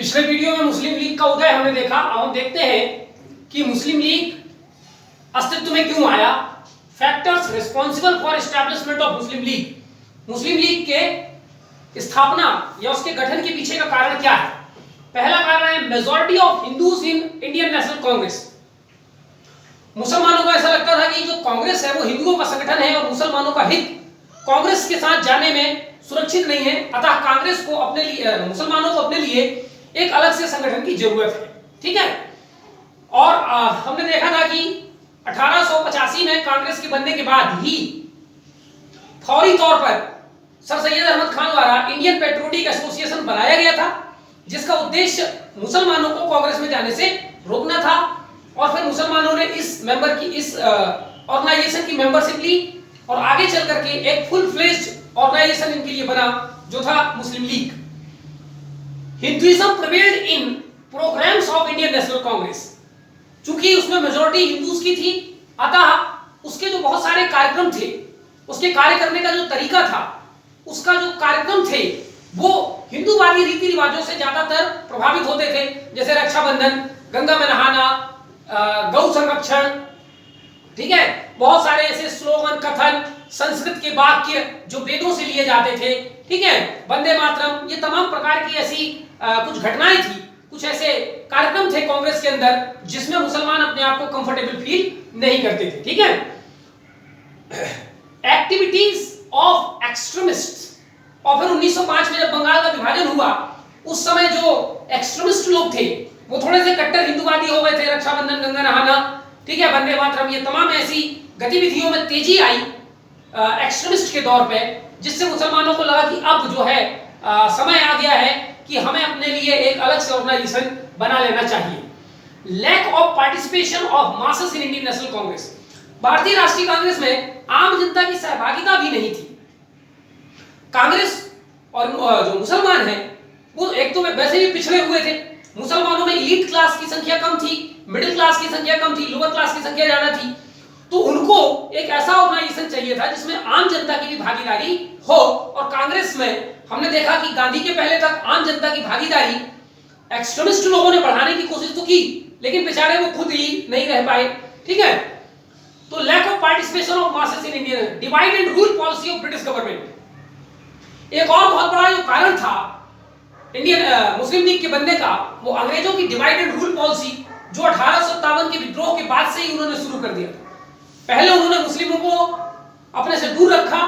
पिछले वीडियो में मुस्लिम लीग का उदय हमने देखा। अब हम देखते हैं कि मुस्लिम लीग अस्तित्व में क्यों आया। Factors responsible for establishment of Muslim league. मुस्लिम लीग के स्थापना या उसके गठन के पीछे का कारण क्या है। पहला कारण है majority of Hindus in Indian national Congress. मुसलमानों को ऐसा लगता था कि जो कांग्रेस है वो हिंदुओं का संगठन है और मुसलमानों का हित कांग्रेस के साथ जाने में सुरक्षित नहीं है, अतः कांग्रेस को अपने लिए, मुसलमानों को अपने लिए एक अलग से संगठन की जरूरत है। ठीक है। और हमने देखा था कि 1885 में कांग्रेस के बनने के बाद ही फौरी तौर पर सर सैयद अहमद खान द्वारा इंडियन पेट्रियोटिक एसोसिएशन बनाया गया था, जिसका उद्देश्य मुसलमानों को कांग्रेस में जाने से रोकना था। और फिर मुसलमानों ने इस ऑर्गेनाइजेशन की मेंबरशिप ली और आगे चल करके एक फुल फ्लेज्ड ऑर्गेनाइजेशन इनके लिए बना, जो था Muslim League. Hinduism prevailed in programmes of Indian national Congress. चूंकि उसमें मेजॉरिटी हिंदूज की थी, अतः उसके जो बहुत सारे कार्यक्रम थे, उसके कार्य करने का जो तरीका था, उसका जो कार्यक्रम थे वो हिंदूवादी रीति रिवाजों से ज्यादातर प्रभावित होते थे, जैसे रक्षाबंधन, गंगा में नहाना, गौ संरक्षण। ठीक है। बहुत सारे ऐसे स्लोगन, कथन, संस्कृत के वाक्य जो वेदों से लिए जाते थे। ठीक है। वंदे मातरम, ये तमाम प्रकार की ऐसी कुछ घटनाएं थी, कुछ ऐसे कार्यक्रम थे कांग्रेस के अंदर जिसमें मुसलमान अपने आप को कंफर्टेबल फील नहीं करते थे। ठीक है। Activities of extremist. और फिर 1905 में जब बंगाल का विभाजन हुआ, उस समय जो एक्सट्रीमिस्ट लोग थे वो थोड़े से कट्टर हिंदूवादी हो गए थे। रक्षाबंधन, गंगा नहाना, ठीक है, वंदे मातरम, ये तमाम ऐसी गतिविधियों में तेजी आई एक्सट्रीमिस्ट के दौर पे, जिससे मुसलमानों को लगा कि अब जो है समय आ गया है कि हमें अपने लिए एक अलग से ऑर्गेनाइजेशन बना लेना चाहिए। Lack of participation of masses in Indian national congress. भारतीय राष्ट्रीय कांग्रेस में आम जनता की सहभागिता भी नहीं थी। कांग्रेस और जो मुसलमान हैं वो एक तो वैसे ही पिछड़े हुए थे। मुसलमानों में एलीट क्लास की संख्या कम थी, मिडिल क्लास की संख्या कम थी, लोअर क्लास की संख्या ज्यादा थी। तो उनको एक ऐसा ऑर्गेनाइजेशन चाहिए था जिसमें आम जनता की भी भागीदारी हो। और कांग्रेस में हमने देखा कि गांधी के पहले तक आम जनता की भागीदारी एक्सट्रीमिस्ट लोगों ने बढ़ाने की कोशिश तो की, लेकिन बेचारे वो खुद ही नहीं रह पाए। ठीक है। तो lack of participation of masses in Indian, divide and rule policy of British government. एक और बहुत बड़ा जो कारण था इंडियन मुस्लिम लीग के बनने का, वो अंग्रेजों की डिवाइड एंड रूल पॉलिसी, जो 1857 के विद्रोह के बाद से ही उन्होंने शुरू कर दिया था। पहले उन्होंने मुस्लिमों को अपने से दूर रखा,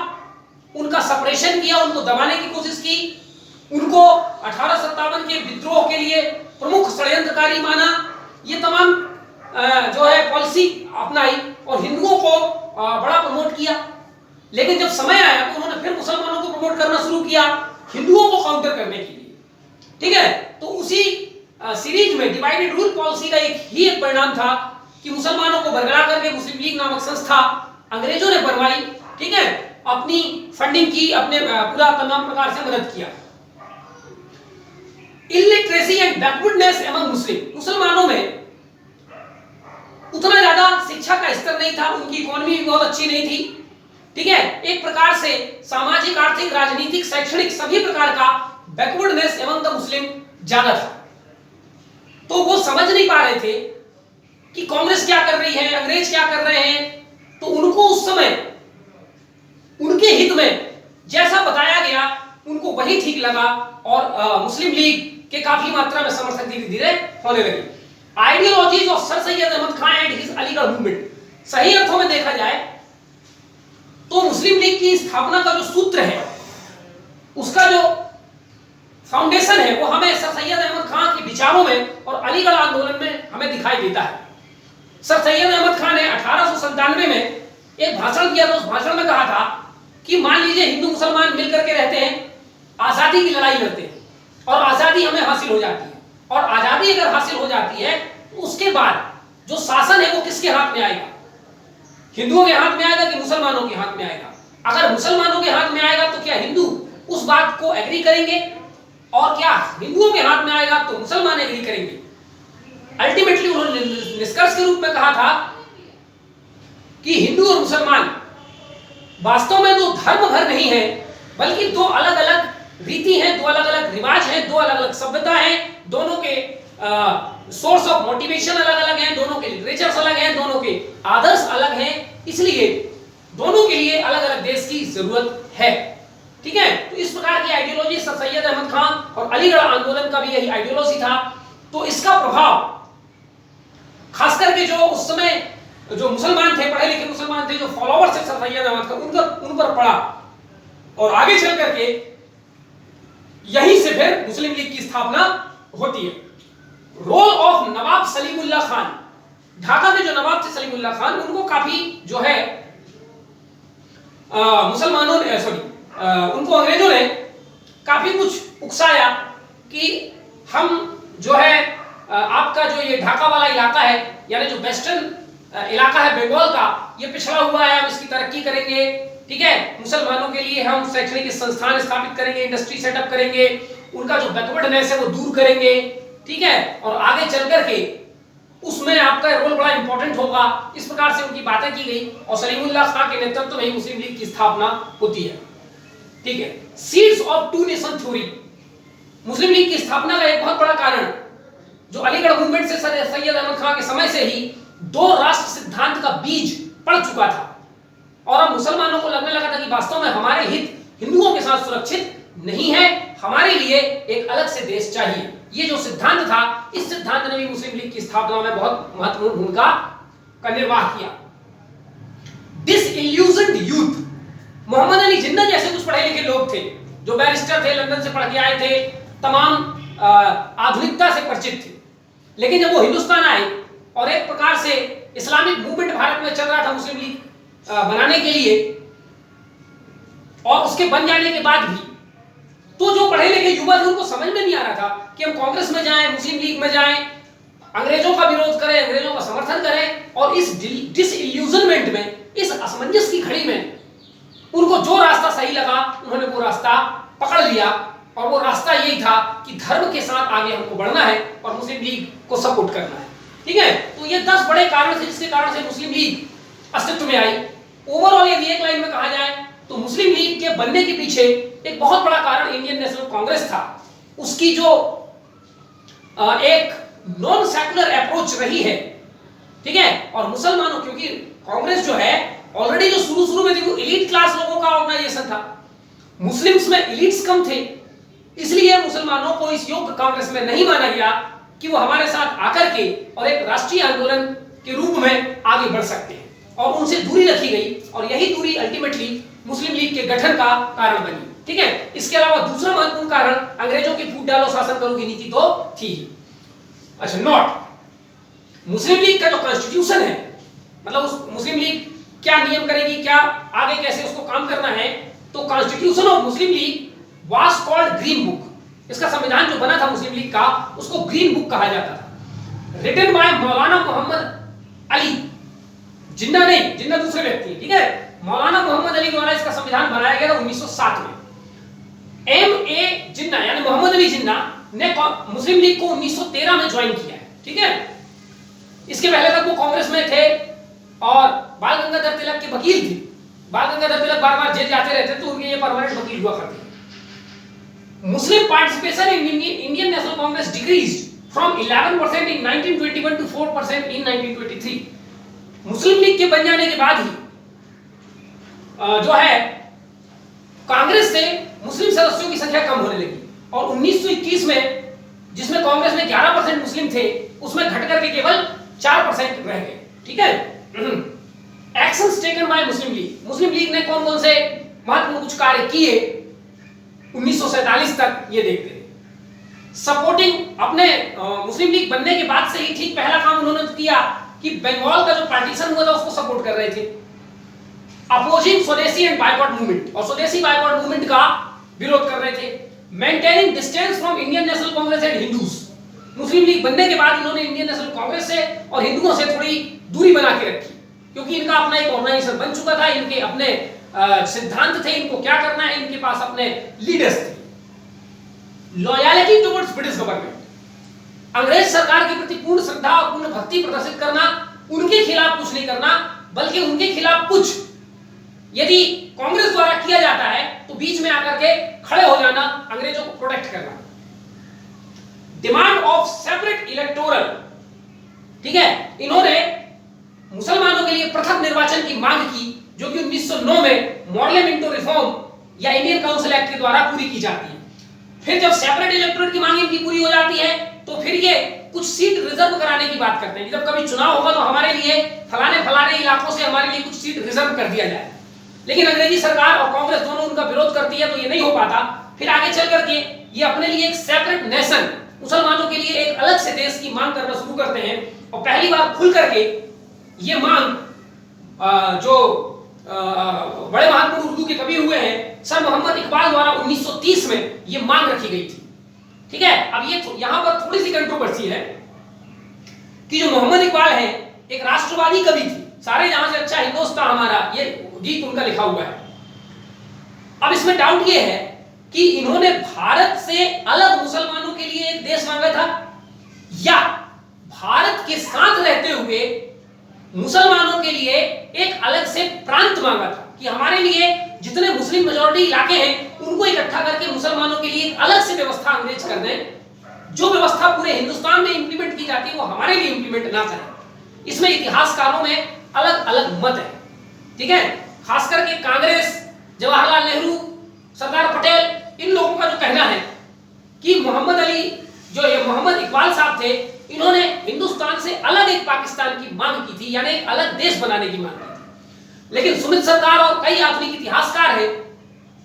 उनका सपरेशन किया, उनको दबाने की कोशिश की, उनको 1857 के विद्रोह के लिए प्रमुख षड्यंत्रकारी माना। ये तमाम जो है पॉलिसी अपनाई और हिंदुओं को बड़ा प्रमोट किया। लेकिन जब समय आया तो उन्होंने फिर मुसलमानों को प्रमोट करना शुरू किया, हिंदुओं को काउंटर करने के लिए। ठीक है। तो उसी सीरीज में डिवाइडेड रूल पॉलिसी का एक परिणाम था कि मुसलमानों को बरगला करके मुस्लिम लीग नामक संस्था अंग्रेजों ने बनवाई। ठीक है। अपनी फंडिंग की, अपने पूरा तमाम प्रकार से मदद किया। इलिटरेसी एंड बैकवर्डनेस एमंग मुस्लिम। मुसलमानों में उतना ज्यादा शिक्षा का स्तर नहीं था, उनकी इकोनॉमी भी बहुत अच्छी नहीं थी। ठीक है। एक प्रकार से सामाजिक, आर्थिक, राजनीतिक, शैक्षणिक सभी प्रकार का बैकवर्डनेस एमंग द मुस्लिम ज्यादा था। तो वो समझ नहीं पा रहे थे कि कांग्रेस क्या कर रही है, अंग्रेज क्या कर रहे हैं। तो उनको उस समय उनके हित में जैसा बताया गया उनको वही ठीक लगा और मुस्लिम लीग के काफी मात्रा में समर्थक धीरे धीरे होने लगे। Ideologies of sir Sayyid Ahmad Khan and his Aligarh movement. सही अर्थों में देखा जाए तो मुस्लिम लीग की स्थापना का जो सूत्र है, उसका जो फाउंडेशन है, वो हमें सर सैयद अहमद खान के विचारों में और अलीगढ़ आंदोलन में हमें दिखाई देता है। सर सैयद अहमद खान ने 1897 में एक भाषण दिया था। उस भाषण में कहा था कि मान लीजिए हिंदू मुसलमान मिलकर के रहते हैं, आजादी की लड़ाई लड़ते हैं और आजादी हमें हासिल हो जाती है। और आजादी अगर हासिल हो जाती है तो उसके बाद जो शासन है वो किसके हाथ में आएगा? हिंदुओं के हाथ में आएगा कि मुसलमानों के हाथ में आएगा? अगर मुसलमानों के हाथ में आएगा तो क्या हिंदू उस बात को एग्री करेंगे? और क्या हिंदुओं के हाथ में आएगा तो मुसलमान एग्री करेंगे? अल्टीमेटली उन्होंने निष्कर्ष के रूप में कहा था कि हिंदू और मुसलमान वास्तव में दो धर्म भर नहीं है, बल्कि दो अलग अलग रीति हैं, दो अलग अलग रिवाज हैं, दो अलग अलग सभ्यता है, दोनों के सोर्स ऑफ मोटिवेशन अलग अलग हैं, दोनों के लिटरेचर्स अलग हैं, दोनों के आदर्श अलग हैं, इसलिए दोनों के लिए अलग अलग देश की जरूरत है। ठीक है, तो इस प्रकार की आइडियोलॉजी सर सैयद अहमद खान और अलीगढ़ आंदोलन का भी यही आइडियोलॉजी था। तो इसका प्रभाव खास करके जो उस समय जो मुसलमान थे, पढ़े लिखे मुसलमान थे, जो फॉलोअर्स थे सर सैयद अहमद का, उन पर पड़ा और आगे चल करके यहीं से फिर मुस्लिम लीग की स्थापना होती है। रोल ऑफ नवाब सलीमुल्लाह खान, ढाका में जो नवाब थे सलीमुल्लाह खान, उनको काफी जो है मुसलमानों ने उनको अंग्रेजों ने काफी कुछ उकसाया कि हम जो है आपका जो ये ढाका वाला इलाका है, यानी जो वेस्टर्न इलाका है बंगाल का, ये पिछड़ा हुआ है, हम इसकी तरक्की करेंगे। ठीक है, मुसलमानों के लिए हम शैक्षणिक संस्थान स्थापित करेंगे, इंडस्ट्री सेटअप करेंगे, उनका जो बैकवर्डनेस है वो दूर करेंगे। ठीक है, और आगे चल करके उसमें आपका रोल बड़ा इंपॉर्टेंट होगा। इस प्रकार से उनकी बातें की गई और सलीमुल्लाह खान के नेतृत्व में मुस्लिम लीग की स्थापना होती है। ठीक है, seeds of two nation theory, Muslim League की स्थापना का एक बहुत बड़ा कारण जो अलीगढ़ मूवमेंट से सर सैयद अहमद खान के समय से ही दो राष्ट्र सिद्धांत का बीज पड़ चुका था और अब मुसलमानों को लगने लगा था कि वास्तव में हमारे हित हिंदुओं के साथ सुरक्षित नहीं है, हमारे लिए एक अलग से देश चाहिए। ये जो सिद्धांत था, इस सिद्धांत ने भी मुस्लिम लीग की स्थापना में बहुत महत्वपूर्ण भूमिका का निर्वाह किया। डिसइल्यूजन्ड यूथ, मोहम्मद अली जिन्ना जैसे कुछ पढ़े लिखे लोग थे जो बैरिस्टर थे, लंदन से पढ़ के आए थे, तमाम आधुनिकता से परिचित थे, लेकिन जब वो हिंदुस्तान आए और एक प्रकार से इस्लामिक मूवमेंट भारत में चल रहा था मुस्लिम लीग बनाने के लिए, और उसके बन जाने के बाद भी तो जो पढ़े लिखे युवा थे उनको समझ में नहीं आ रहा था कि हम कांग्रेस में जाएं, मुस्लिम लीग में जाएं, अंग्रेजों का विरोध करें, अंग्रेजों का समर्थन करें। और इस डिसइल्यूजनमेंट में, इस असमंजस की घड़ी में उनको जो रास्ता सही लगा उन्होंने वो रास्ता पकड़ लिया, और वो रास्ता यही था कि धर्म के साथ आगे हमको बढ़ना है और मुस्लिम लीग को सपोर्ट करना है। ठीक है, तो ये 10 बड़े कारण थे जिसके कारण से मुस्लिम लीग अस्तित्व में आई। ओवरऑल यदि एक लाइन में कहा जाए तो मुस्लिम लीग के बनने के पीछे एक बहुत बड़ा कारण इंडियन नेशनल कांग्रेस था। उसकी जो एक नॉन सेकुलर अप्रोच रही है, ठीक है, और मुसलमानों, क्योंकि कांग्रेस जो है ऑलरेडी जो शुरू में थी वो एलीट क्लास लोगों का ऑर्गेनाइजेशन था, मुस्लिम्स में एलीट्स कम थे, इसलिए मुसलमानों को इस योग्य कांग्रेस में नहीं माना गया कि वो हमारे साथ आकर के और एक राष्ट्रीय आंदोलन के रूप में आगे बढ़ सकते हैं, और उनसे दूरी रखी गई, और यही दूरी अल्टीमेटली मुस्लिम लीग के गठन का कारण बनी। ठीक है, इसके अलावा दूसरा महत्वपूर्ण कारण अंग्रेजों की फूट डालो शासन करो की नीति तो थी। अच्छा, नॉट मुस्लिम लीग का जो कॉन्स्टिट्यूशन है, मतलब उस मुस्लिम लीग क्या नियम करेगी, क्या आगे कैसे उसको काम करना है, तो constitution of Muslim league was called green book. इसका संविधान जो बना था मुस्लिम लीग का, उसको ग्रीन बुक कहा जाता था। रिटन बाय मौलाना मोहम्मद अली जिन्ना, नहीं जिन्ना दूसरे व्यक्ति, ठीक है, मौलाना मोहम्मद अली द्वारा इसका संविधान बनाया गया था 1907 में। M.A. जिन्ना यानी मोहम्मद अली जिन्ना ने मुस्लिम लीग को 1913 में ज्वाइन किया है। ठीक है, इसके पहले तक वो कांग्रेस में थे और बाल गंगाधर तिलक के वकील थे। बाल गंगाधर तिलक बार-बार जेल जाते रहते तो उनके ये परमानेंट वकील हुआ करते। Muslim participation in Indian national Congress decreased from 11% in 1921 to 4% in 1923। Muslim League के बन जाने के बाद ही जो है कांग्रेस से मुस्लिम सदस्यों की संख्या कम होने लगी, और 1921 में जिसमें कांग्रेस में 11% मुस्लिम थे, उसमें घट करके केवल 4% रह गए। ठीक है, actions taken by Muslim league, Muslim league ने कौन कौन से महत्वपूर्ण कुछ कार्य किए 1947 तक, ये देखते हैं। सपोर्टिंग, अपने मुस्लिम लीग बनने के बाद से ही ठीक पहला काम उन्होंने किया कि बंगाल का जो पार्टीशन हुआ था उसको सपोर्ट कर रहे थे। अपोजिंग स्वदेशी एंड बायकॉट मूवमेंट, और स्वदेशी बायकॉट मूवमेंट का विरोध कर रहे थे। Maintaining distance from Indian national Congress and Hindus, Muslim league बनने के बाद इन्होंने इंडियन नेशनल कांग्रेस से और हिंदुओं से थोड़ी दूरी बना के रखी, क्योंकि इनका अपना एक ऑर्गेनाइजेशन बन चुका था, इनके अपने सिद्धांत थे, इनको क्या करना है, इनके पास अपने लीडर्स थे। लॉयल्टी टुवर्ड्स ब्रिटिश गवर्नमेंट, अंग्रेज सरकार के प्रति पूर्ण श्रद्धा और पूर्ण भक्ति प्रदर्शित करना, उनके खिलाफ कुछ नहीं करना, बल्कि उनके खिलाफ कुछ यदि कांग्रेस द्वारा किया जाता है तो बीच में आकर के खड़े हो जाना, अंग्रेजों को प्रोटेक्ट करना। डिमांड ऑफ सेपरेट इलेक्टोरल, ठीक है, इन्होंने मुसलमानों के लिए पृथक निर्वाचन की मांग की, जो कि 1909 में मॉडल इंटो रिफॉर्म या इंडियन काउंसिल एक्ट के द्वारा पूरी की जाती है। फिर जब सेपरेट इलेक्टोरेट की मांग इनकी पूरी हो जाती है तो फिर ये कुछ सीट रिजर्व कराने की बात करते हैं। जब कभी चुनाव होगा तो हमारे लिए फलाने इलाकों से हमारे लिए कुछ सीट रिजर्व कर दिया जाए, लेकिन अंग्रेजी सरकार और कांग्रेस दोनों उनका विरोध करती है, तो ये नहीं हो पाता। फिर आगे चल करके ये अपने लिए एक सेपरेट नेशन, मुसलमानों के लिए एक अलग से देश की मांग करना शुरू करते हैं, और पहली बार खुल करके ये मांग जो बड़े महत्वपूर्ण उर्दू के कवि हुए हैं सर मोहम्मद इकबाल द्वारा 1930 में ये मांग रखी गई थी। ठीक है, अब ये यहां पर थोड़ी सी कंट्रोवर्सी है कि जो मोहम्मद इकबाल है एक राष्ट्रवादी कवि थे, सारे जहां से अच्छा हिंदुस्तान हमारा, ये गीत उनका लिखा हुआ है। अब इसमें डाउट ये है कि इन्होंने भारत से अलग मुसलमानों के लिए एक देश मांगा था, या भारत के साथ रहते हुए मुसलमानों के लिए एक अलग से प्रांत मांगा था कि हमारे लिए जितने मुस्लिम मेजॉरिटी इलाके हैं उनको इकट्ठा करके मुसलमानों के लिए एक अलग से व्यवस्था अंग्रेज कर दें, जो व्यवस्था पूरे हिंदुस्तान में इंप्लीमेंट की जाती है वो हमारे लिए इंप्लीमेंट ना करें। इसमें इतिहासकारों में अलग अलग मत है, ठीक है, खास करके कांग्रेस, जवाहरलाल नेहरू, सरदार पटेल, इन लोगों का जो कहना है कि मोहम्मद अली जो ये मोहम्मद इकबाल साहब थे, इन्होंने हिंदुस्तान से अलग एक पाकिस्तान की मांग की थी, यानी एक अलग देश बनाने की मांग की थी। लेकिन सुमित सरकार और कई आधुनिक इतिहासकार हैं,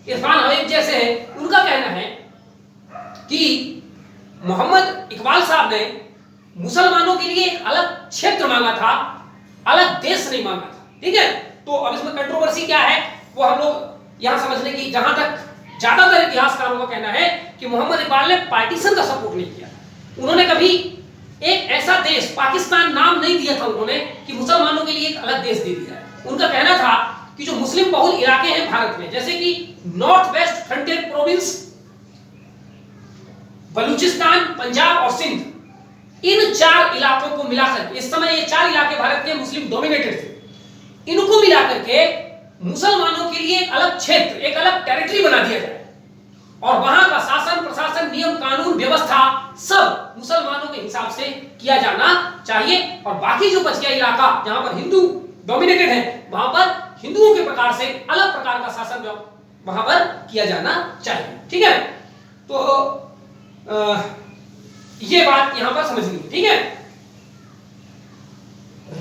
इरफान हबीब जैसे हैं, उनका कहना है कि मोहम्मद इकबाल साहब ने मुसलमानों के लिए एक अलग क्षेत्र मांगा था, अलग देश नहीं मांगा था। ठीक है, तो अब इसमें कंट्रोवर्सी क्या है वो हम लोग यहां समझने की, जहां तक ज्यादातर इतिहासकारों का कहना है कि मोहम्मद इकबाल ने पार्टीशन का सपोर्ट नहीं किया, उन्होंने कभी एक ऐसा देश पाकिस्तान नाम नहीं दिया था उन्होंने कि मुसलमानों के लिए एक अलग देश दे दिया है। उनका कहना था कि जो मुस्लिम बहुल इलाके हैं भारत में, जैसे कि north west frontier province, Balochistan, Punjab और सिंध, इन चार इलाकों को मिलाकर, इस समय ये चार इलाके भारत के मुस्लिम डोमिनेटेड थे, इनको मिलाकर के मुसलमानों के लिए एक अलग क्षेत्र, एक अलग टेरिटरी बना दिया जाए और वहां का शासन, प्रशासन, नियम, कानून, व्यवस्था सब मुसलमानों के हिसाब से किया जाना चाहिए, और बाकी जो बच गया इलाका जहां पर हिंदू डोमिनेटेड है वहां पर हिंदुओं के प्रकार से अलग प्रकार का शासन जो वहां पर किया जाना चाहिए। ठीक है, तो ये बात यहां पर समझनी है। ठीक है,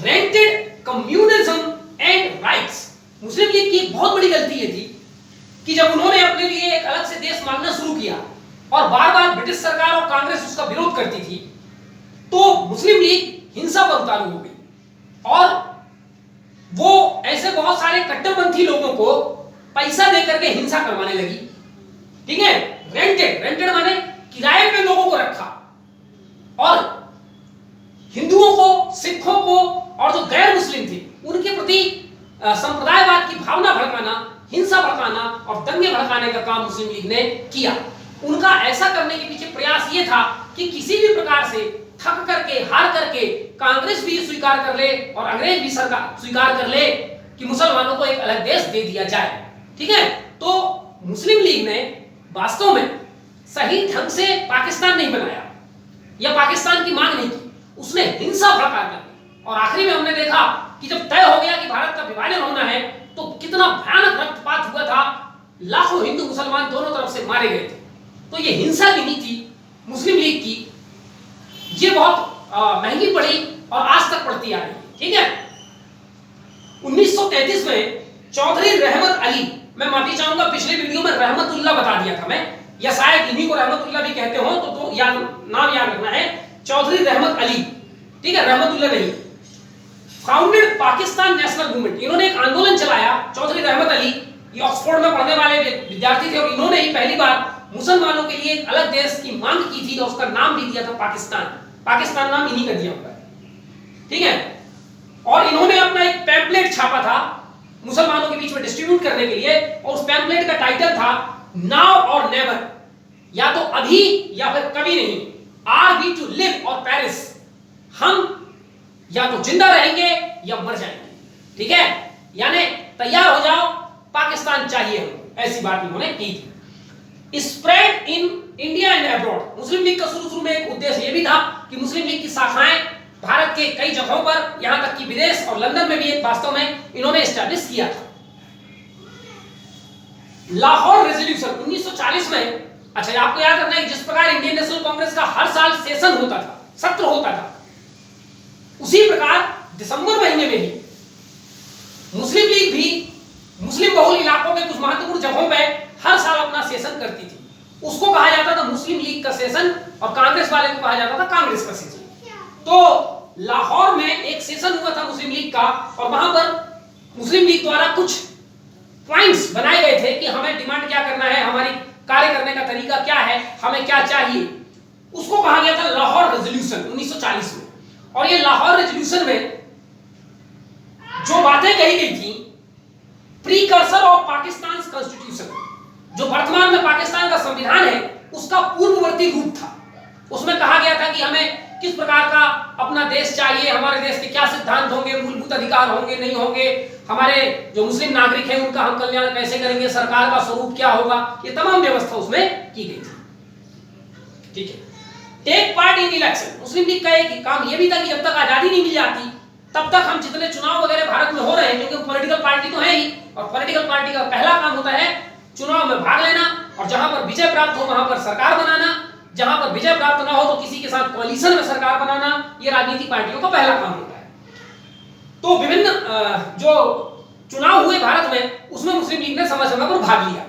रेंटेड कम्युनिज्म एंड राइट्स, मुस्लिम लीग की एक बहुत बड़ी गलती ये थी कि जब उन्होंने अपने लिए एक अलग से देश मांगना शुरू किया और बार-बार ब्रिटिश सरकार और कांग्रेस उसका विरोध करती थी, तो मुस्लिम लीग हिंसा पर उतारू हो गई और वो ऐसे बहुत सारे कट्टरपंथी लोगों को पैसा देकर के हिंसा करवाने लगी। ठीक है, रेंटेड माने किराए पे लोगों को रखा और हिंदुओं को, सिखों को और जो गैर मुस्लिम थे उनके प्रति संप्रदायवाद की भावना भड़काना, हिंसा भड़काना और दंगे भड़काने का काम मुस्लिम लीग ने किया। उनका ऐसा करने के पीछे प्रयास ये था कि किसी भी प्रकार से थक करके, हार करके कांग्रेस भी स्वीकार कर ले और अंग्रेज भी सरकार स्वीकार कर ले कि मुसलमानों को एक अलग देश दे दिया जाए। ठीक है, तो मुस्लिम लीग ने वास्तव में सही ढंग से पाकिस्तान नहीं बनाया या पाकिस्तान की मांग नहीं की, उसने हिंसा भड़का कर, और आखिरी में हमने देखा कि जब तय हो गया कि भारत का विभाजन होना है तो कितना भयानक रक्तपात हुआ था, लाखों हिंदू मुसलमान दोनों तरफ से मारे गए थे। तो ये हिंसा की नीति मुस्लिम लीग की ये बहुत महंगी पड़ी और आज तक पड़ती आ रही है। ठीक है, 1933 में चौधरी रहमत अली, मैं माफी चाहूंगा पिछले वीडियो में रहमतुल्लाह बता दिया था मैं, या शायद इन्हीं को रहमतुल्लाह भी कहते हो, तो नाम याद रखना है, चौधरी रहमत अली। ठीक है, रहमतुल्लाह नहीं, फाउंडेड पाकिस्तान नेशनल मूवमेंट, इन्होंने एक आंदोलन चलाया। चौधरी रहमत अली ये ऑक्सफोर्ड में पढ़ने वाले विद्यार्थी थे और इन्होंने ही पहली बार मुसलमानों के लिए एक अलग देश की मांग की थी और उसका नाम भी दिया था पाकिस्तान। पाकिस्तान नाम इन्हीं का दिया हुआ है। ठीक है, और इन्होंने अपना एक पैम्पलेट छापा था मुसलमानों के बीच में डिस्ट्रीब्यूट करने के लिए, और उस पैम्पलेट का टाइटल था नाउ और नेवर, या तो अभी या फिर कभी नहीं, आर वी टू लिव और पेरिस, हम या तो जिंदा रहेंगे या मर जाएंगे। ठीक है, यानी तैयार हो जाओ, पाकिस्तान चाहिए हम, ऐसी बात इन्होंने की थी। Spread effect in India and abroad. मुस्लिम लीग का शुरू में एक उद्देश्य यह भी था कि मुस्लिम लीग की शाखाएं भारत के कई जगहों पर, यहां तक कि विदेश और लंदन में भी एक वास्तव में इन्होंने एस्टैब्लिश किया था। लाहौर रेजोल्यूशन 1940 में, अच्छा आपको याद रखना है जिस प्रकार इंडियन नेशनल कांग्रेस का हर साल सेशन होता था, सत्र होता था, उसी प्रकार दिसंबर महीने में ही मुस्लिम लीग भी मुस्लिम बहुल इलाकों के कुछ महत्वपूर्ण जगहों पर हर साल अपना सेशन करती थी। उसको कहा जाता था मुस्लिम लीग का सेशन और कांग्रेस वाले को कहा जाता था कांग्रेस का सेशन। तो लाहौर में एक सेशन हुआ था मुस्लिम लीग का और वहां पर मुस्लिम लीग द्वारा कुछ पॉइंट्स बनाए गए थे कि हमें डिमांड क्या करना है, हमारी कार्य करने का तरीका क्या है, हमें क्या चाहिए। उसको कहा गया था लाहौर रेजोल्यूशन 1940 में। और ये लाहौर रेजोल्यूशन में जो बातें कही गई थी, प्रीकर्सर ऑफ पाकिस्तान कॉन्स्टिट्यूशन, जो वर्तमान में पाकिस्तान का संविधान है उसका पूर्ववर्ती रूप था। उसमें कहा गया था कि हमें किस प्रकार का अपना देश चाहिए, हमारे देश के क्या सिद्धांत होंगे, मूलभूत अधिकार होंगे नहीं होंगे, हमारे जो मुस्लिम नागरिक हैं उनका हम कल्याण कैसे करेंगे, सरकार का स्वरूप क्या होगा, ये तमाम व्यवस्था उसमें की गई थी। ठीक है, take part in election. Muslim League का एक काम यह भी था कि जब तक आजादी नहीं मिल जाती तब तक हम जितने चुनाव वगैरह भारत में हो रहे हैं, क्योंकि पॉलिटिकल पार्टी तो है ही और पॉलिटिकल पार्टी का पहला काम होता है चुनाव में भाग लेना और जहां पर विजय प्राप्त हो वहां पर सरकार बनाना, जहां पर विजय प्राप्त ना हो तो किसी के साथ कोalition में सरकार बनाना, ये राजनीतिक पार्टियों का पहला काम होता है। तो विभिन्न जो चुनाव हुए भारत में उसमें मुस्लिम लीग ने समय समय पर भाग लिया।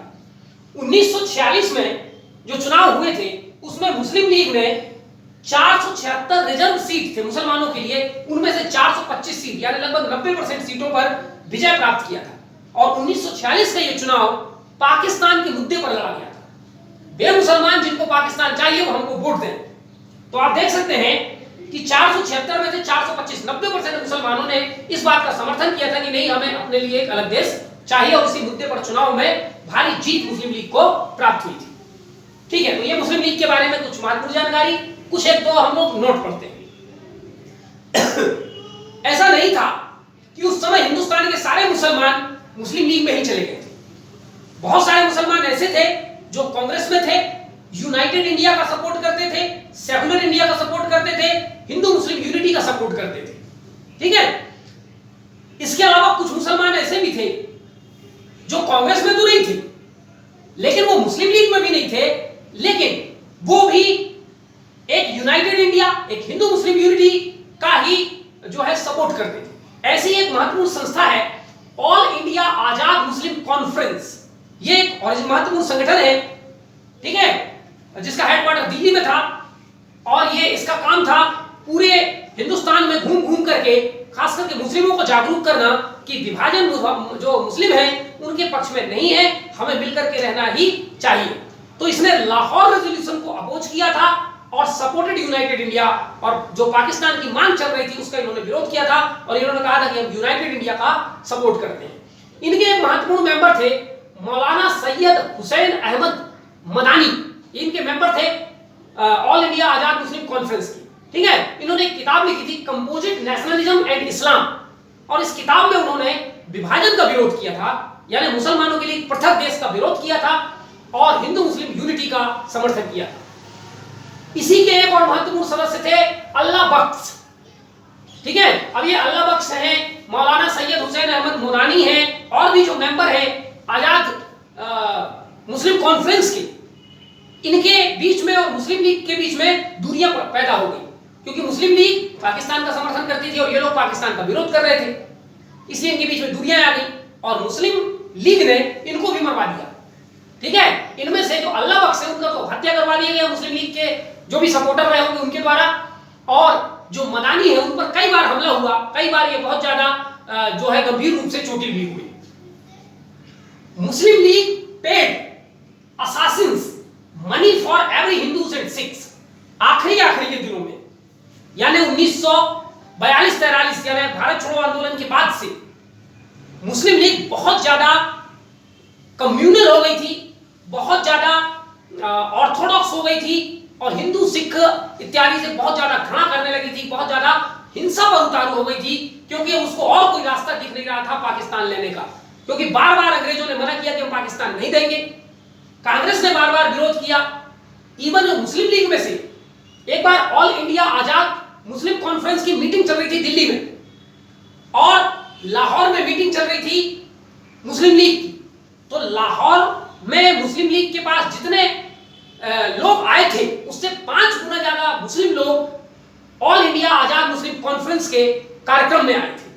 1946 में जो चुनाव हुए थे उसमें मुस्लिम लीग ने 476 रिजर्व सीट थे मुसलमानों के लिए, उनमें से 425 सीट यानी लगभग 90% सीटों पर विजय प्राप्त किया था। और 1946 का ये चुनाव पाकिस्तान के मुद्दे पर लड़ा गया था। वे मुसलमान जिनको पाकिस्तान चाहिए वो हमको वोट दें। तो आप देख सकते हैं कि 476 में से 425 90% मुसलमानों ने इस बात का समर्थन किया था कि नहीं, हमें अपने लिए एक अलग देश चाहिए और इसी मुद्दे पर चुनाव में भारी जीत मुस्लिम लीग को प्राप्त हुई थी। ठीक है, तो ये मुस्लिम लीग के बारे में कुछ महत्वपूर्ण जानकारी, कुछ एक दो हम लोग नोट पढ़ते हैं। ऐसा नहीं था कि उस समय हिंदुस्तान के सारे मुसलमान मुस्लिम लीग में ही चले गए थे। बहुत सारे मुसलमान ऐसे थे जो कांग्रेस में थे, यूनाइटेड इंडिया का सपोर्ट करते थे, सेकुलर इंडिया का सपोर्ट करते थे, हिंदू मुस्लिम यूनिटी का सपोर्ट करते थे। ठीक है, इसके अलावा कुछ मुसलमान ऐसे भी थे जो कांग्रेस में तो नहीं थे लेकिन वो मुस्लिम लीग में भी नहीं थे, लेकिन वो भी एक यूनाइटेड इंडिया, एक हिंदू मुस्लिम यूनिटी का ही जो है सपोर्ट करते थे। ऐसी एक महत्वपूर्ण संस्था है ऑल इंडिया आजाद मुस्लिम कॉन्फ्रेंस। ये एक और महत्वपूर्ण संगठन है, ठीक है, जिसका हेडक्वार्टर दिल्ली में था और ये इसका काम था पूरे हिंदुस्तान में घूम घूम करके खास करके मुस्लिमों को जागरूक करना कि विभाजन जो मुस्लिम हैं उनके पक्ष में नहीं है, हमें मिलकर के रहना ही चाहिए। तो इसने लाहौर रेजोल्यूशन को अपोज किया था और सपोर्टेड यूनाइटेड इंडिया, और जो पाकिस्तान की मांग चल रही थी उसका इन्होंने विरोध किया था और इन्होंने कहा था कि हम यूनाइटेड इंडिया का सपोर्ट करते हैं। इनके एक महत्वपूर्ण मेंबर थे मौलाना सैयद हुसैन अहमद मदानी, इनके मेंबर थे ऑल इंडिया आजाद मुस्लिम कॉन्फ्रेंस की। ठीक है, इन्होंने एक किताब लिखी थी कंपोजिट नेशनलिज्म एंड इस्लाम, और इस किताब में उन्होंने विभाजन का विरोध किया था, यानी मुसलमानों के लिए पृथक देश का विरोध किया था और हिंदू मुस्लिम यूनिटी का समर्थन किया था। इसी के एक और महत्वपूर्ण सदस्य थे अल्लाह बख्श। ठीक है, अब ये अल्लाह बख्श हैं, मौलाना सैयद हुसैन अहमद मुदानी हैं और भी जो मेंबर हैं आजाद मुस्लिम कॉन्फ्रेंस के, इनके बीच में और मुस्लिम लीग के बीच में दूरियां पैदा हो गई, क्योंकि मुस्लिम लीग पाकिस्तान का समर्थन करती थी और ये लोग पाकिस्तान का विरोध कर रहे थे, इसलिए इनके बीच में दूरियां आ गई और मुस्लिम लीग ने इनको भी मरवा दिया। ठीक है, इनमें से जो अल्लाह बख्श है उनका तो हत्या करवा दिया गया मुस्लिम लीग के जो भी सपोर्टर रहे होंगे उनके द्वारा, और जो मदानी है उन पर कई बार हमला हुआ, कई बार ये बहुत ज्यादा जो है गंभीर रूप से चोटिल भी हुई। Muslim League paid assassins money for every Hindus and Sikhs. आखिरी के दिनों में यानी 1942-43 यानी भारत छोड़ो आंदोलन के बाद से मुस्लिम लीग बहुत ज्यादा कम्युनल हो गई थी, बहुत ज्यादा ऑर्थोडॉक्स हो गई थी और हिंदू सिख इत्यादि से बहुत ज्यादा घृणा करने लगी थी, बहुत ज्यादा हिंसा पर उतारू हो गई थी, क्योंकि उसको और कोई रास्ता दिख नहीं रहा था पाकिस्तान लेने का, क्योंकि बार बार अंग्रेजों ने मना किया कि हम पाकिस्तान नहीं देंगे, कांग्रेस ने बार बार विरोध किया, इवन जो मुस्लिम लीग में से एक बार ऑल इंडिया आजाद मुस्लिम कॉन्फ्रेंस की मीटिंग चल रही थी दिल्ली में, और लाहौर में मीटिंग चल रही थी मुस्लिम लीग की। तो लाहौर में मुस्लिम लीग के पास जितने लोग आए थे उससे 5 गुना ज्यादा मुस्लिम लोग ऑल इंडिया आजाद मुस्लिम कॉन्फ्रेंस के कार्यक्रम में आए थे।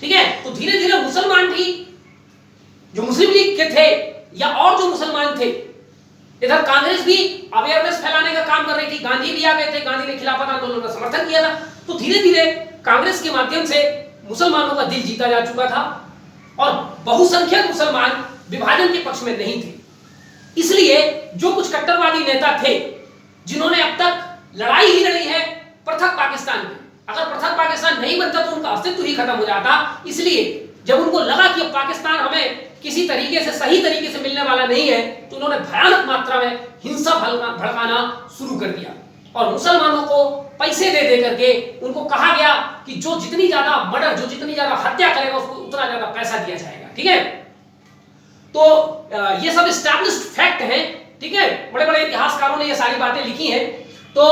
ठीक है, तो धीरे धीरे मुसलमान भी जो मुस्लिम लीग के थे या और जो मुसलमान थे, इधर कांग्रेस भी अवेयरनेस फैलाने का काम कर रही थी, गांधी भी आ गए थे, गांधी ने खिलाफत आंदोलन का समर्थन किया था। तो धीरे धीरे कांग्रेस के माध्यम से मुसलमानों का दिल जीता जा चुका था और बहुसंख्यक मुसलमान विभाजन के पक्ष में नहीं थे। इसलिए जो कुछ कट्टरवादी नेता थे जिन्होंने अब तक लड़ाई ही लड़ी है पृथक पाकिस्तान में, अगर पृथक पाकिस्तान नहीं बनता तो उनका अस्तित्व ही खत्म हो जाता। इसलिए जब उनको लगा कि पाकिस्तान हमें किसी तरीके से सही तरीके से मिलने वाला नहीं है, तो उन्होंने भयानक मात्रा में हिंसा भड़काना शुरू कर दिया और मुसलमानों को पैसे दे दे करके उनको कहा गया कि जो जितनी ज्यादा मर्डर, जो जितनी ज्यादा हत्या करेगा उसको उतना ज्यादा पैसा दिया जाएगा। ठीक है, तो ये सब एस्टैब्लिश्ड फैक्ट है। ठीक है, बड़े बड़े इतिहासकारों ने ये सारी बातें लिखी हैं। तो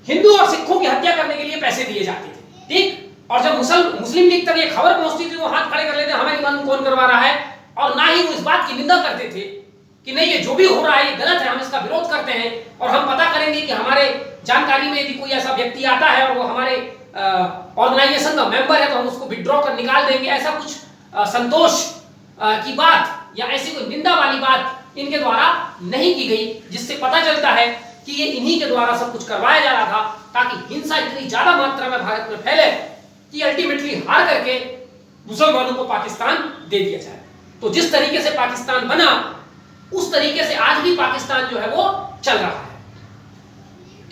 हिंदू और सिखों की हत्या करने के लिए पैसे दिए जाते थे। ठीक, और जब मुस्लिम लीग तक ये खबर पहुंचती थी वो हाथ खड़े कर लेते हमें नहीं मालूम कौन करवा रहा है, और ना ही वो इस बात की निंदा करते थे कि नहीं ये जो भी हो रहा है ये गलत है, हम इसका विरोध करते हैं और हम पता करेंगे कि हमारे जानकारी में यदि कोई ऐसा व्यक्ति आता है और वो हमारे ऑर्गेनाइजेशन का मेंबर है तो हम उसको विड्रॉ कर निकाल देंगे। ऐसा कुछ संतोष की बात या ऐसी कोई निंदा वाली बात इनके द्वारा नहीं की गई, जिससे पता चलता है कि ये इन्हीं के द्वारा सब कुछ करवाया जा रहा था ताकि हिंसा इतनी ज्यादा मात्रा में भारत में फैले कि अल्टीमेटली हार करके मुसलमानों को पाकिस्तान दे दिया जाए। तो जिस तरीके से पाकिस्तान बना उस तरीके से आज भी पाकिस्तान जो है वो चल रहा है।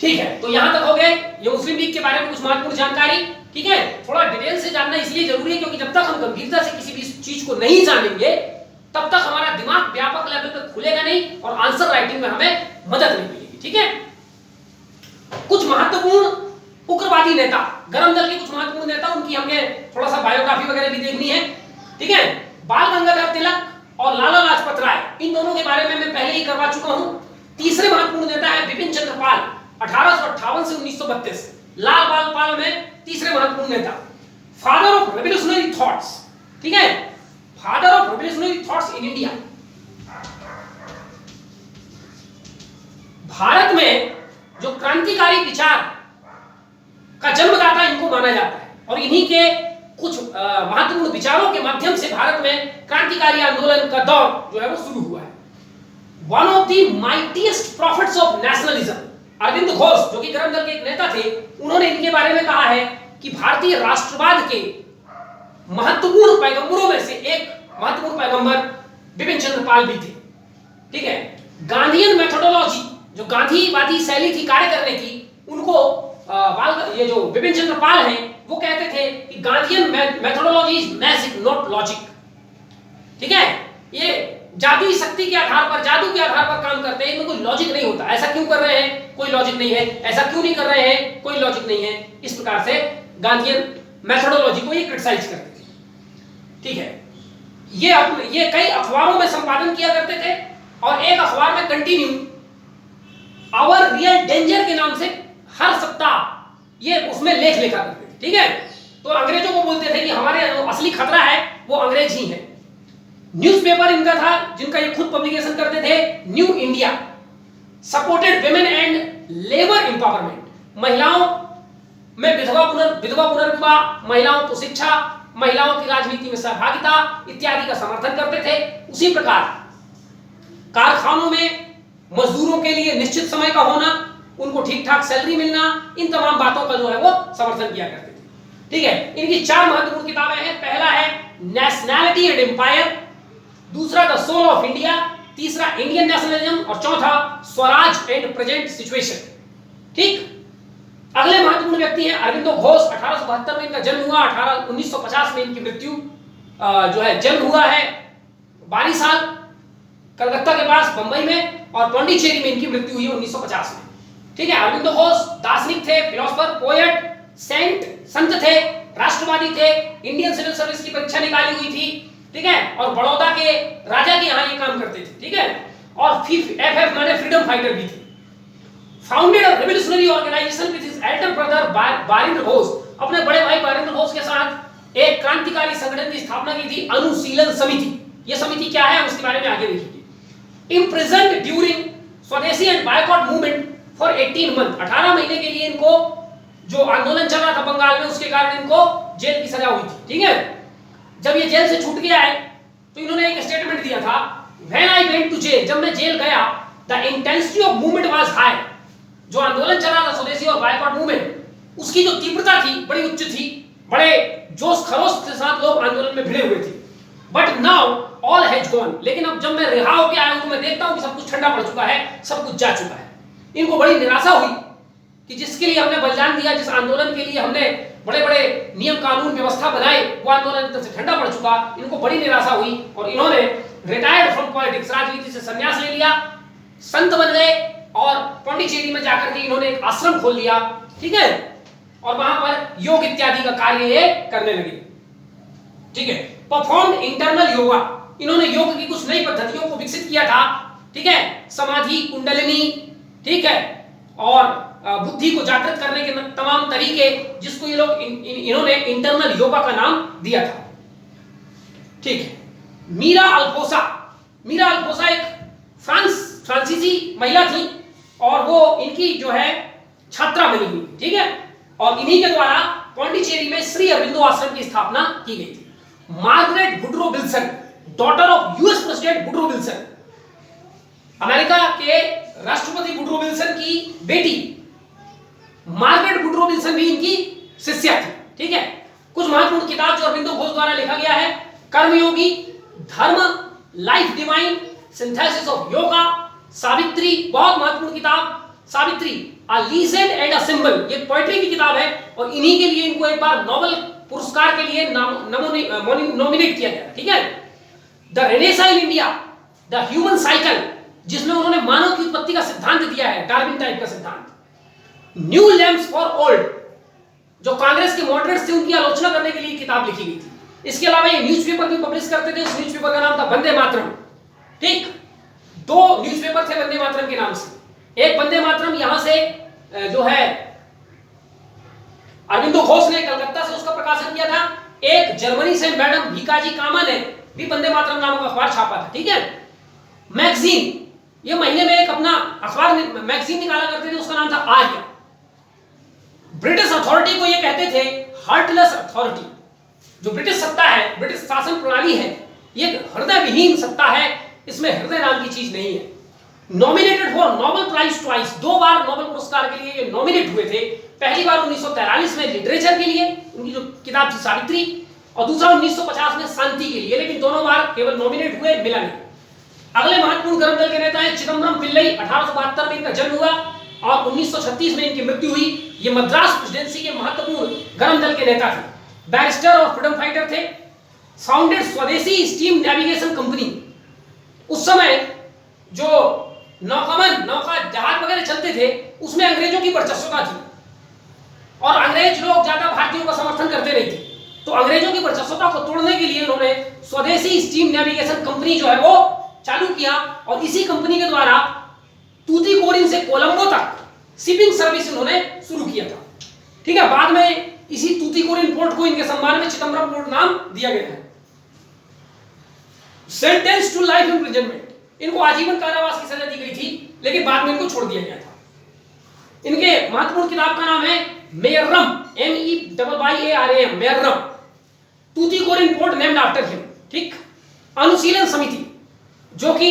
ठीक है, तो यहां तक हो गए ये मुस्लिम लीग के बारे में कुछ महत्वपूर्ण जानकारी। ठीक है, थोड़ा डिटेल से जानना इसलिए जरूरी है क्योंकि जब तक हम गंभीरता से किसी भी चीज को नहीं जानेंगे तब तक हमारा दिमाग व्यापक लेवल पर खुलेगा नहीं और आंसर राइटिंग में हमें मदद नहीं मिलेगी। ठीक है, कुछ महत्वपूर्ण उग्रवादी नेता, गरम दल के कुछ महत्वपूर्ण नेता, उनकी हमें थोड़ा सा बायोग्राफी वगैरह भी देखनी है। ठीक है, बाल गंगाधर तिलक और लाला लाजपत राय, इन दोनों के बारे में मैं पहले ही करवा चुका हूं। तीसरे महत्वपूर्ण नेता है बिपिन चंद्र पाल, 1858 से 1932, लाल बाल पाल में तीसरे महत्वपूर्ण नेता, फादर ऑफ रेवोल्यूशनरी थॉट्स। ठीक है, father of revolutionary thoughts in India. Bharat में जो क्रांतिकारी विचार का जन्मदाता इनको माना जाता है और इन्हीं के कुछ महत्वपूर्ण विचारों के माध्यम से भारत में क्रांतिकारी आंदोलन का दौर जो है वो शुरू हुआ है। One of the mightiest prophets of nationalism, Aurobindo Ghosh जो कि गरम दल के एक नेता थे, उन्होंने इनके बारे में कहा है कि भारतीय राष्ट्रवाद के महत्वपूर्ण पैगंबरों में से एक महत्वपूर्ण पैगंबर बिपिन चंद्र पाल भी थे। ठीक है, गांधीयन मेथोडोलॉजी, जो गांधीवादी शैली थी कार्य करने की, उनको ये जो बिपिन चंद्र पाल हैं वो कहते थे कि Gandhian methodology is magic not logic. ठीक है, ये जादुई शक्ति के आधार पर, जादू के आधार पर काम करते हैं, इनमें कोई लॉजिक नहीं होता। ऐसा क्यों कर रहे हैं, कोई लॉजिक नहीं है, ऐसा क्यों नहीं कर रहे हैं, कोई लॉजिक नहीं है। इस प्रकार से गांधीयन मेथोडोलॉजी को ये क्रिटिसाइज करते थे। ठीक है, ये कई अखबारों में संपादन किया करते थे और एक अखबार में कंटिन्यू आवर रियल डेंजर के नाम से हर सप्ताह ये उसमें लेख लिखा करते थे। ठीक है, तो अंग्रेजों को बोलते थे कि हमारे जो असली खतरा है वो अंग्रेज ही है। न्यूज़पेपर इनका था जिनका ये खुद पब्लिकेशन करते थे, new India, supported women and labour empowerment, महिलाओं में विधवा पुनर्विवाह, महिलाओं को शिक्षा, महिलाओं की राजनीति में सहभागिता इत्यादि का समर्थन करते थे। उसी प्रकार कारखानों में मजदूरों के लिए निश्चित समय का होना, उनको ठीक ठाक सैलरी मिलना, इन तमाम बातों का जो है वो समर्थन किया करते थे। ठीक है, इनकी 4 महत्वपूर्ण किताबें हैं। पहला है नेशनैलिटी एंड एम्पायर, दूसरा द सोल ऑफ इंडिया, तीसरा इंडियन नेशनलिज्म और चौथा स्वराज एंड प्रेजेंट सिचुएशन। ठीक, अगले महत्वपूर्ण व्यक्ति हैं अरविंदो घोष। 1872 में इनका जन्म हुआ, 1950 में इनकी मृत्यु जो है, जन्म हुआ है 22 साल कलकत्ता के पास बंबई में, और पौंडीचेरी में इनकी मृत्यु हुई 1950 में। ठीक है, अरविंदो घोष दार्शनिक थे, फिलोसोफर, पोएट, संत थे, राष्ट्रवादी थे, इंडियन सिविल सर्विस की परीक्षा निकाली हुई थी। ठीक है, और बड़ौदा के राजा के यहाँ ये काम करते थे। ठीक है, और FF माने फ्रीडम फाइटर भी थे। Founded a revolutionary organisation with his elder brother Barindra Ghosh, अपने बड़े भाई बारिंद्र घोष के साथ एक क्रांतिकारी संगठन की स्थापना की थी, अनुशीलन समिति। यह समिति क्या है उसके बारे में आगे देखेंगे। इम्प्रिजन्ड ड्यूरिंग स्वदेशी and boycott movement for 18 month, 18 महीने के लिए इनको जो आंदोलन चल रहा था बंगाल में उसके कारण इनको जेल की सजा हुई थी। ठीक है, जब ये जेल से छूट गया है तो इन्होंने एक स्टेटमेंट दिया था, when I went to jail, जब मैं जेल गया, the intensity of movement was high, जो आंदोलन चल रहा था स्वदेशी और बायकॉट मूवमेंट, उसकी जो तीव्रता थी बड़ी उच्च थी, बड़े जोश खरोश के साथ लोग आंदोलन में भिड़े हुए थे। But now all has gone, लेकिन अब जब मैं रिहा होकर आया हूं तो मैं देखता हूं कि सब कुछ ठंडा पड़ चुका है, सब कुछ जा चुका है। इनको बड़ी निराशा हुई कि जिसके लिए हमने बलिदान दिया, जिस आंदोलन के लिए हमने बड़े बड़े नियम कानून व्यवस्था बनाए, वो आंदोलन एकदम से ठंडा पड़ चुका। इनको बड़ी निराशा हुई और इन्होंने रिटायर्ड फ्रॉम पॉलिटिक्स, राजनीति से संन्यास ले लिया, संत बन गए और पौंडीचेरी में जाकर के इन्होंने एक आश्रम खोल लिया। ठीक है, और वहां पर योग इत्यादि का कार्य ये करने लगे। ठीक है, परफॉर्म इंटरनल योगा, इन्होंने योग की कुछ नई पद्धतियों को विकसित किया था। ठीक है, समाधि, कुंडलिनी, ठीक है, और बुद्धि को जागृत करने के तमाम तरीके, जिसको ये लोग इन्होंने इंटरनल योगा का नाम दिया था। ठीक है, मीरा अल्फोसा एक फ्रांसीसी महिला थी और वो इनकी जो है छात्रा बनी हुई। ठीक है, और इन्हीं के द्वारा पौंडीचेरी में श्री अरविंदो आश्रम की स्थापना की गई थी। Margaret Woodrow Wilson, daughter of US president Woodrow Wilson, America के राष्ट्रपति वुडरो विल्सन की बेटी मार्गरेट वुडरो विल्सन भी इनकी शिष्या थी। ठीक है, कुछ महत्वपूर्ण किताब जो अरविंदो घोष द्वारा लिखा गया है, कर्मयोगी, धर्म, life divine, synthesis of yoga, Savitri, बहुत महत्वपूर्ण किताब सावित्री, अ लीजेंड एंड अ सिंबल, ये पोएट्री की किताब है और इन्हीं के लिए इनको एक बार नोबेल पुरस्कार के लिए नॉमिनेट किया गया। ठीक है, the renaissance in India, the human cycle, जिसमें उन्होंने मानव की उत्पत्ति का सिद्धांत दिया है, डार्विन टाइप का सिद्धांत। न्यू लैम्प्स फॉर ओल्ड, जो कांग्रेस के मॉडरेट्स थे उनकी आलोचना करने के लिए किताब लिखी गई थी। इसके अलावा ये न्यूज़पेपर भी पब्लिश करते थे, उस न्यूज़पेपर का नाम था वंदे मातरम। ठीक, 2 न्यूज़पेपर थे वंदे मातरम के नाम से। एक वंदे मातरम यहां से जो है अरविंदो घोष ने कलकत्ता से उसका प्रकाशन किया था, एक जर्मनी से मैडम भीकाजी कामा ने भी वंदे मातरम नाम का अखबार छापा था। ठीक है, मैगजीन, ये महीने में एक अपना अखबार मैगजीन निकाला करते थे, उसका नाम था आर्य। ब्रिटिश अथॉरिटी को ये कहते थे हार्टलेस अथॉरिटी, जो ब्रिटिश सत्ता है, ब्रिटिश शासन प्रणाली है, ये हृदय विहीन सत्ता है, इसमें हृदय नाम की चीज नहीं है। Nominated for Nobel prize twice, 2 बार नोबेल पुरस्कार के लिए ये नॉमिनेट हुए थे। पहली बार 1943 में लिटरेचर के लिए, उनकी जो किताब थी सावित्री, और दूसरा 1950 में शांति के लिए, लेकिन दोनों बार केवल नॉमिनेट हुए, मिला नहीं। अगले महत्वपूर्ण गरम दल के नेता हैं चिदम्बरम पिल्लई, 1872 में इनका जन्म हुआ और 1936 में इनकी मृत्यु हुई। ये मद्रास प्रेसिडेंसी के महत्वपूर्ण गरम दल के नेता थे, बैरिस्टर और फ्रीडम फाइटर थे। फाउंडेड स्वदेशी स्टीम नेविगेशन कंपनी, उस समय जो नौका जहाज वगैरह चलते थे उसमें अंग्रेजों की वर्चस्वता थी और अंग्रेज लोग ज्यादा भारतीयों का समर्थन करते नहीं थे, तो अंग्रेजों की वर्चस्वता को तोड़ने के लिए उन्होंने स्वदेशी स्टीम नेविगेशन कंपनी जो है वो चालू किया और इसी कंपनी के द्वारा तूतीकोरिन से कोलंबो तक शिपिंग सर्विस इन्होंने शुरू किया था। ठीक है, बाद में इसी तूतीकोरिन पोर्ट को इनके सम्मान में चिदम्बरम पोर्ट नाम दिया गया है। सेंटेंस टू लाइफ इम्प्रिजनमेंट, इनको आजीवन कारावास की सजा दी गई थी, लेकिन बाद में इनको छोड़ दिया गया था। इनके महत्वपूर्ण किताब का नाम है Meyyaram, MEYYARAM, Meyyaram, Tuticorin port named after him. ठीक, अनुशीलन समिति, जो कि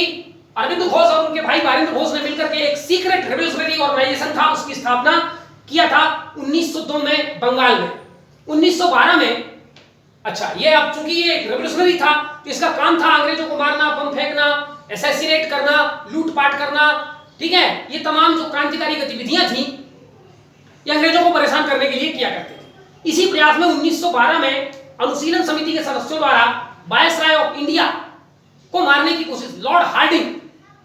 अरविंद घोष और उनके भाई बारिंद्र घोष ने मिलकर के एक सीक्रेट रेवोल्यूशनरी ऑर्गेनाइजेशन था, उसकी स्थापना किया था 1902 में बंगाल में। 1912 में, अच्छा ये अब चूंकि ये रेवोल्यूशनरी था तो इसका काम था अंग्रेजों को मारना, बम फेंकना, असैसिनेट करना, लूटपाट करना। ठीक है, ये तमाम जो क्रांतिकारी गतिविधियां थी ये अंग्रेजों को परेशान करने के लिए किया करते थे। इसी प्रयास में 1912 में अनुशीलन समिति के सदस्यों द्वारा वायसराय ऑफ इंडिया को मारने की कोशिश, लॉर्ड हार्डिंग,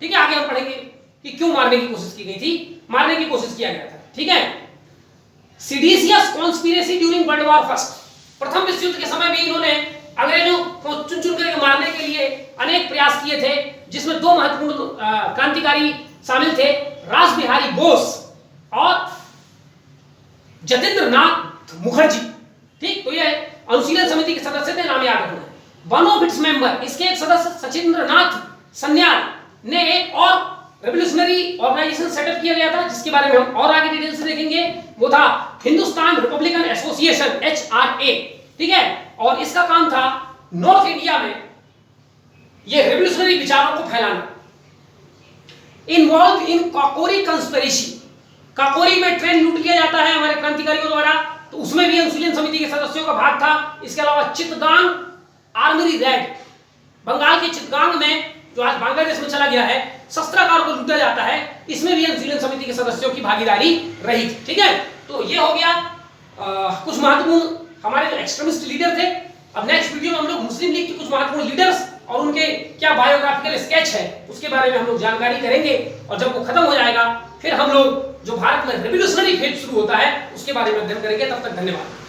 ठीक है, आगे हम पढ़ेंगे कि क्यों मारने की कोशिश की गई थी, मारने की कोशिश किया गया था। ठीक है, seditious conspiracy during world war first, प्रथम विश्व युद्ध के समय भी इन्होंने अंग्रेजों को चुन चुन करके मारने के लिए अनेक प्रयास किए थे। जिसमें दो महत्वपूर्ण क्रांतिकारी शामिल थे, रास बिहारी बोस और जतेंद्र नाथ मुखर्जी। ठीक, तो ये अनुशीलन समिति के सदस्य थे, नाम याद रखना है। वन ऑफ इट्स मेंबर, इसके एक सदस्य सचिंद्र नाथ सन्याल ने एक और रेवोल्यूशनरी ऑर्गेनाइजेशन सेटअप किया गया था, जिसके बारे में हम और आगे डिटेल से देखेंगे। वो था हिंदुस्तान रिपब्लिकन एसोसिएशन, HRA। ठीक है, और इसका काम था नॉर्थ इंडिया में ये रेवोल्यूशनरी विचारों को फैलाना। Involve in Kakori conspiracy, Kakori में ट्रेन लूट लिया जाता है हमारे क्रांतिकारियों द्वारा, तो उसमें भी अनुशीलन समिति के सदस्यों का भाग था। इसके अलावा चित्तगांग आर्मरी रेड, बंगाल के चित्तगांग में जो आज बांग्लादेश में चला गया है, शस्त्रागार को लूटा जाता है, इसमें भी अनुशीलन समिति के सदस्यों की भागीदारी रही। ठीक है, तो ये हो गया कुछ महत्वपूर्ण हमारे जो एक्सट्रीमिस्ट लीडर थे। अब नेक्स्ट वीडियो में हम लोग मुस्लिम लीग के कुछ महत्वपूर्ण लीडर्स और उनके क्या बायोग्राफिकल स्केच है उसके बारे में हम लोग जानकारी करेंगे, और जब वो खत्म हो जाएगा फिर हम लोग जो भारत में रेवोल्यूशनरी फेज शुरू होता है उसके बारे में अध्ययन करेंगे। तब तक धन्यवाद।